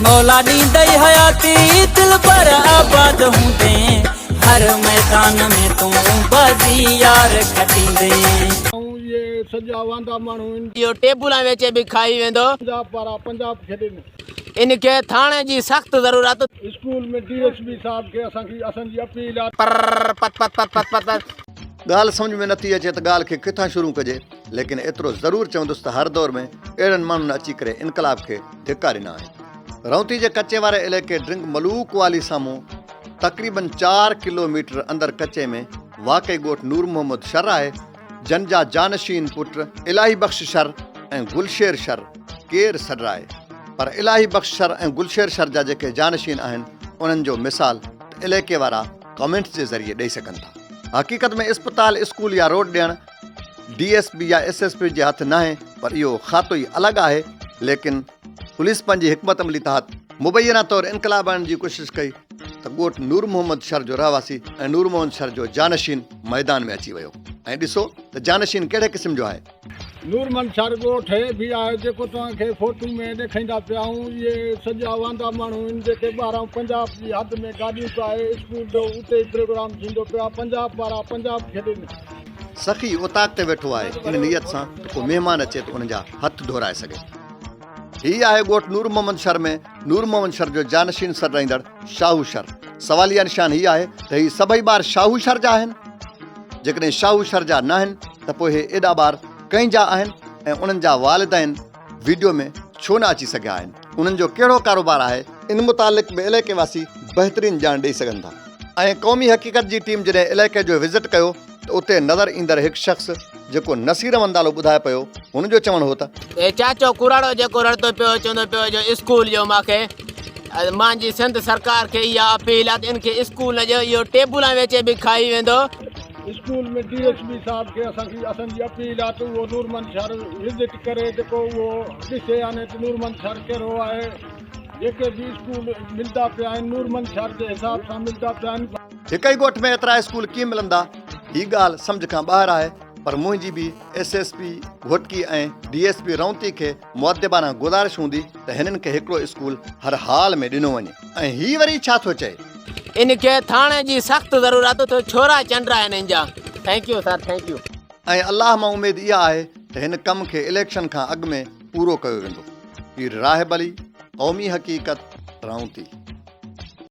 मौला ॾींदई हयाती दिल पर आबाद हूंदे हर मैदान में तू बाजी यार खटींदे ये सॼा वांदा माण्हू इहो टेबुल वेचे बि खाई वेंदो पंजाब वारा पंजाब छॾे इनखे थाणे जी सख़्त ज़रूरत स्कूल में डीएसपी साहब खे असांजी अपील आहे पर पत पत पत पत पत ॻाल्हि सम्झ में नथी अचे त ॻाल्हि खे किथां शुरू कजे, लेकिन एतिरो ज़रूरु चवंदुसि त हर दौर में अहिड़नि माण्हुनि अची करे इनकलाब खे धिका ॾिना आहिनि। रौंती जे कचे वारे इलाइक़े ड्रिंक मलूक वाली साम्हूं तक़रीबन 4 किलोमीटर अंदरि कचे में वाक़ई ॻोठ नूर मोहम्मद शर आहे, जन जा जानशीन पुट इलाही बख़्श शर ऐं गुलशेर शर केरु सॾ आहे। पर इलाही बख़्श शर ऐं गुलशेर शर जा जेके जानशीन आहिनि उन्हनि जो मिसाल इलाइक़े वारा कमेंट्स जे ज़रिए ॾेई सघनि था। हक़ीक़त में इस्पताल स्कूल या रोड ॾियणु DSP या SSP जे हथ न आहे, पर इहो खातो ई अलॻि आहे। लेकिन पुलिस पंहिंजी हिकमत अमली तहत मुबैना तौरु इनकलाब आणण जी कोशिशि कई त ॻोठ नूर मोहम्मद शर जो रहवासी ऐं नूर मोहम्मद शर जो जानशीन मैदान में अची वियो। ऐं ॾिसो त जानशीन कहिड़े क़िस्म जो आहे। नूरमन शर ॻोठ बि आहे जेको तव्हांखे फोटू में ॾेखारींदा पिया आहियूं। इहे सॼा वांदा माण्हू आहिनि जेके ॿाहिरां पंजाब जी हद में गाॾियूं पाए स्कूल जो उते ई प्रोग्राम थींदो पिया। पंजाब वारा पंजाब छॾे सखी उताक ते वेठो आहे इन नियत सां त को महिमान अचे त उन जा हथ धोराए सघे। हीअ आहे ॻोठ नूर मोहम्मद शर में नूर मोहम्मद शर जो जानशीन सॾ रहंदड़ शाहू शर। सवालिया निशान हीअ आहे त हीअ सभई ॿार शाहू शर जा आहिनि। जेकॾहिं शाहू शर जा न आहिनि त पोइ हे एॾा ॿार कंहिं जा आहिनि ऐं उन्हनि जा वालिदैन वीडियो में छो न अची सघिया आहिनि। उन्हनि जो कहिड़ो कारोबार आहे, इन मुतालिक़ में इलाइक़े वासी बहितरीन ॼाण ॾेई सघनि था। ऐं क़ौमी हक़ीक़त जी टीम जॾहिं इलाइक़े जो विज़िट कयो त उते नज़र ईंदड़ हिकु शख़्स जेको नसीर मंदालो ॿुधाए पियो, हुनजो चवणु हो त चाचो कुराड़ो जेको रड़तो पियो चवंदो पियो जो स्कूल जो मूंखे मुंहिंजी सिंध सरकार खे इहा अपील आहे त इनखे स्कूल जो इहो टेबुल वेचे बि खाई वेंदो। स्कूल में DSP साहब खे असांजी अपील आहे त उहो नूरमन शर विज़िट करे जेको उहो ॾिसे यानी त नूरमन शर कहिड़ो आहे। जेके बि स्कूल मिलंदा पिया आहिनि नूरमन शर जे हिसाब सां मिलंदा पिया आहिनि। हिकु ई ॻोठ में एतिरा स्कूल कीअं मिलंदा, हीअ ॻाल्हि सम्झ खां ॿाहिरि आहे। पर मुंहिंजी बि SSP घोटकी ऐं DSP रौंती खे मुअद्दिबाना गुज़ारिश हूंदी त हिननि खे हिकिड़ो स्कूल हर हाल में ॾिनो वञे। ऐं हीअ वरी छा थो चए, इनखे थाणे जी सख़्त ज़रूरत तो छोरा चंडरा हिननि जा। Thank U sir, thank U. ऐं अलाह मां उमेद इहा आहे त हिन कम खे इलेक्शन खां अॻु में पूरो कयो वेंदो। हीअ राहिब अली, क़ौमी हक़ीक़त, रौंती।